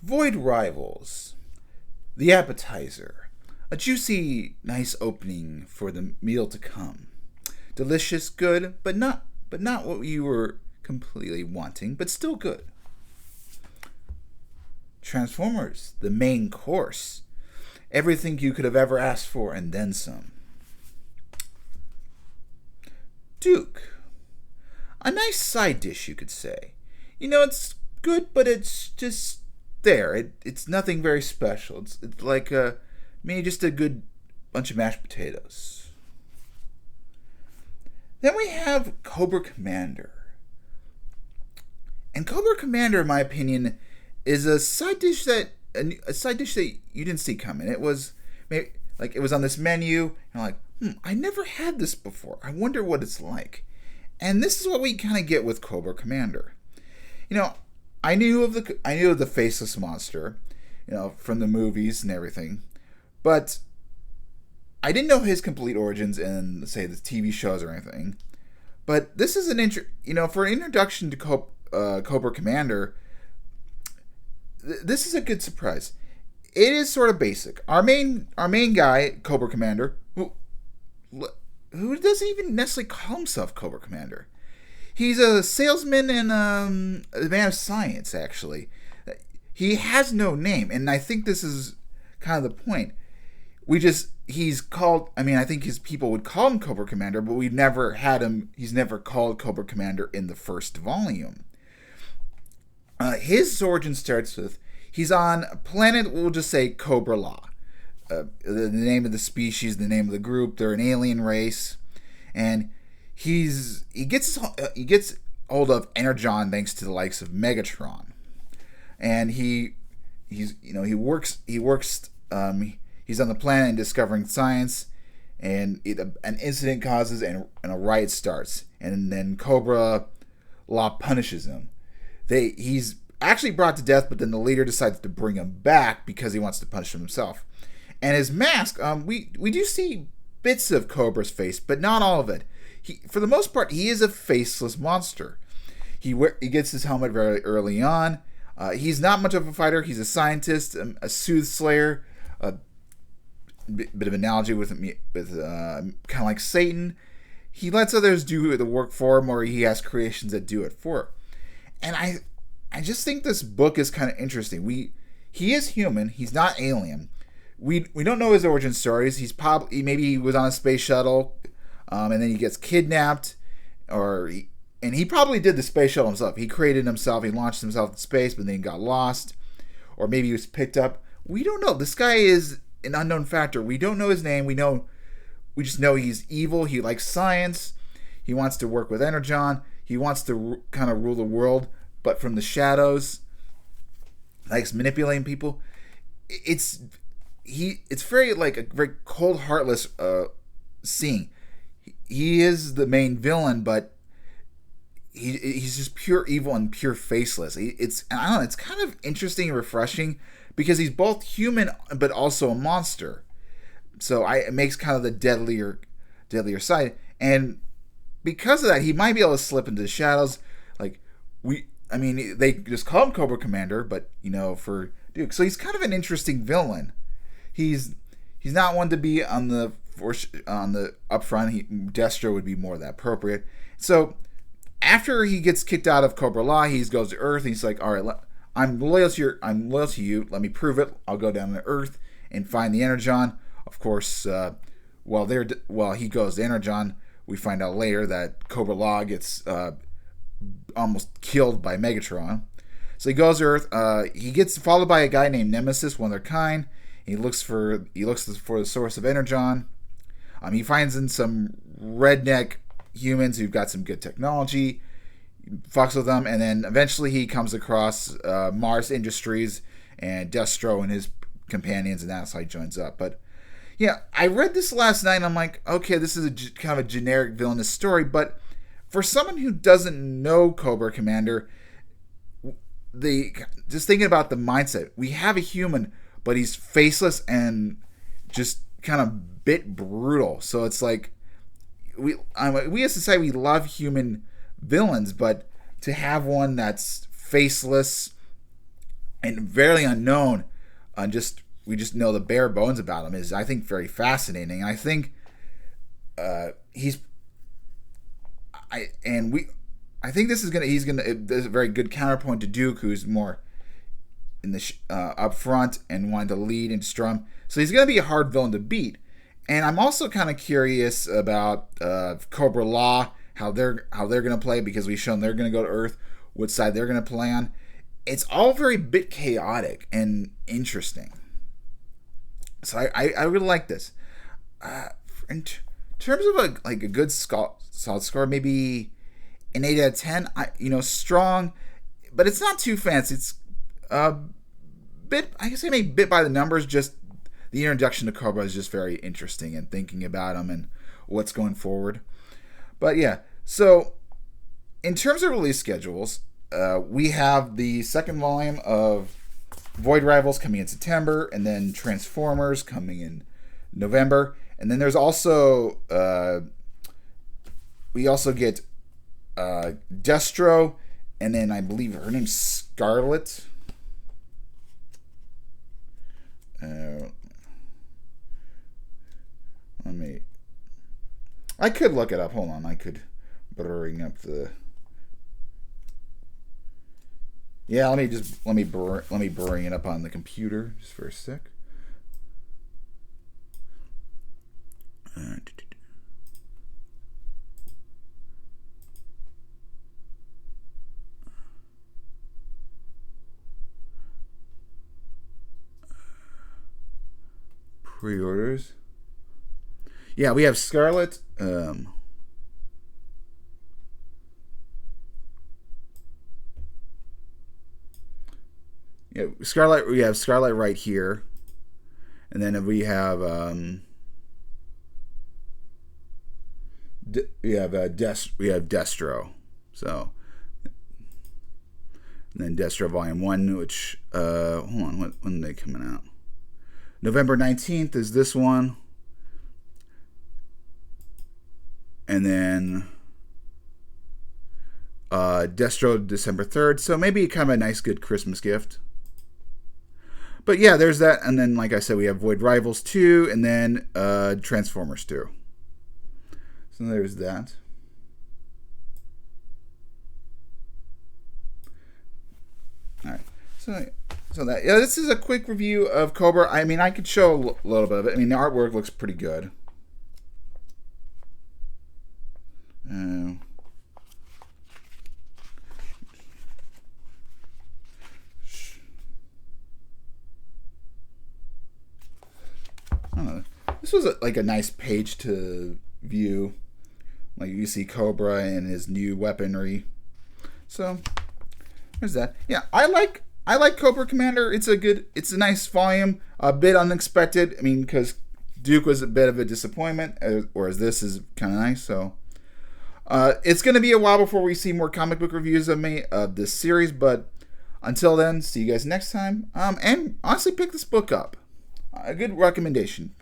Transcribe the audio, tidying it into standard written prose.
Void Rivals, the appetizer. A juicy, nice opening for the meal to come. Delicious, good, but not what you were completely wanting, but still good. Transformers, the main course. Everything you could have ever asked for and then some. Duke, a nice side dish, you could say. It's good, but it's just there. It's nothing very special. It's like maybe just a good bunch of mashed potatoes. Then we have Cobra Commander. And Cobra Commander, in my opinion, is a side dish that you didn't see coming. It was maybe like it was on this menu, and I'm like, I never had this before. I wonder what it's like. And this is what we kind of get with Cobra Commander. I knew of the faceless monster, from the movies and everything, but I didn't know his complete origins in, say, the TV shows or anything. But this is for an introduction to Cobra Commander. This is a good surprise. It is sort of basic. Our main guy, Cobra Commander, who doesn't even necessarily call himself Cobra Commander. He's a salesman and a man of science, actually. He has no name, and I think this is kind of the point. I think his people would call him Cobra Commander, but we've never had him, he's never called Cobra Commander in the first volume. His origin starts with, he's on a planet, we'll just say Cobra La. The name of the species, the name of the group, they're an alien race, and he gets hold of Energon thanks to the likes of Megatron, and he's on the planet and discovering science, and an incident causes and a riot starts, and then Cobra Law punishes him. He's actually brought to death, but then the leader decides to bring him back because he wants to punish him himself. And his mask, we do see bits of Cobra's face, but not all of it. For the most part, he is a faceless monster. He gets his helmet very early on. He's not much of a fighter. He's a scientist, a soothsayer. A bit of analogy with kind of like Satan. He lets others do the work for him, or he has creations that do it for him. And I just think this book is kind of interesting. He is human. He's not alien. We don't know his origin stories. Maybe he was on a space shuttle, and then he gets kidnapped, and he probably did the space shuttle himself. He created himself. He launched himself in space, but then he got lost, or maybe he was picked up. We don't know. This guy is an unknown factor. We don't know his name. We just know he's evil. He likes science. He wants to work with Energon. He wants to kind of rule the world, but from the shadows. Likes manipulating people. It's very like a very cold, heartless scene. He is the main villain, but he's just pure evil and pure faceless. It's kind of interesting and refreshing because he's both human but also a monster. So it makes kind of the deadlier side, and because of that, he might be able to slip into the shadows. They just call him Cobra Commander, but for Duke, so he's kind of an interesting villain. He's not one to be on the upfront. Destro would be more that appropriate. So after he gets kicked out of Cobra Law, he goes to Earth. And he's like, all right, I'm loyal to you. Let me prove it. I'll go down to Earth and find the Energon. Of course, while he goes to Energon, we find out later that Cobra Law gets almost killed by Megatron. So he goes to Earth. He gets followed by a guy named Nemesis, one of their kind. He looks for the source of Energon. He finds in some redneck humans who've got some good technology. He fucks with them, and then eventually he comes across Mars Industries and Destro and his companions, and that's how he joins up. But yeah, I read this last night, and I'm like, okay, this is kind of a generic villainous story, but for someone who doesn't know Cobra Commander, just thinking about the mindset, we have a human, but he's faceless and just kind of bit brutal. So it's like we as society, we love human villains, but to have one that's faceless and very unknown. Just we just know the bare bones about him is, I think, very fascinating. I think he's I and we I think this is gonna he's gonna there's a very good counterpoint to Duke, who's more in the up front and wanting to lead and strum. So he's gonna be a hard villain to beat. And I'm also kind of curious about Cobra Law, how they're gonna play, because we've shown they're gonna go to Earth, what side they're gonna play on. It's all very bit chaotic and interesting. So I really like this. In terms of a good solid score, maybe an 8 out of 10. Strong, but it's not too fancy. It's a bit, I guess, maybe bit by the numbers. Just the introduction to Cobra is just very interesting, and thinking about him and what's going forward. But yeah, so in terms of release schedules, we have the second volume of Void Rivals coming in September, and then Transformers coming in November. And then there's also we also get Destro, and then I believe her name's Scarlet. I could look it up. Hold on, I could bring up the. Yeah, let me bring it up on the computer just for a sec. Pre-orders. Yeah, we have Scarlet. Scarlet. We have Scarlet right here, and then we have we have Destro. So, and then Destro Volume 1, which hold on, when are they coming out? November 19th is this one. And then Destro December 3rd. So maybe kind of a nice, good Christmas gift. But yeah, there's that. And then, like I said, we have Void Rivals 2, and then Transformers 2. So there's that. All right. So that, yeah, this is a quick review of Cobra. I mean, I could show a little bit of it. I mean, the artwork looks pretty good. I don't know. This was like a nice page to view. Like, you see Cobra and his new weaponry. So there's that. Yeah, I like Cobra Commander. It's a nice volume. A bit unexpected. I mean, because Duke was a bit of a disappointment, whereas this is kind of nice. So it's going to be a while before we see more comic book reviews of this series. But until then, see you guys next time. And honestly, pick this book up. A good recommendation.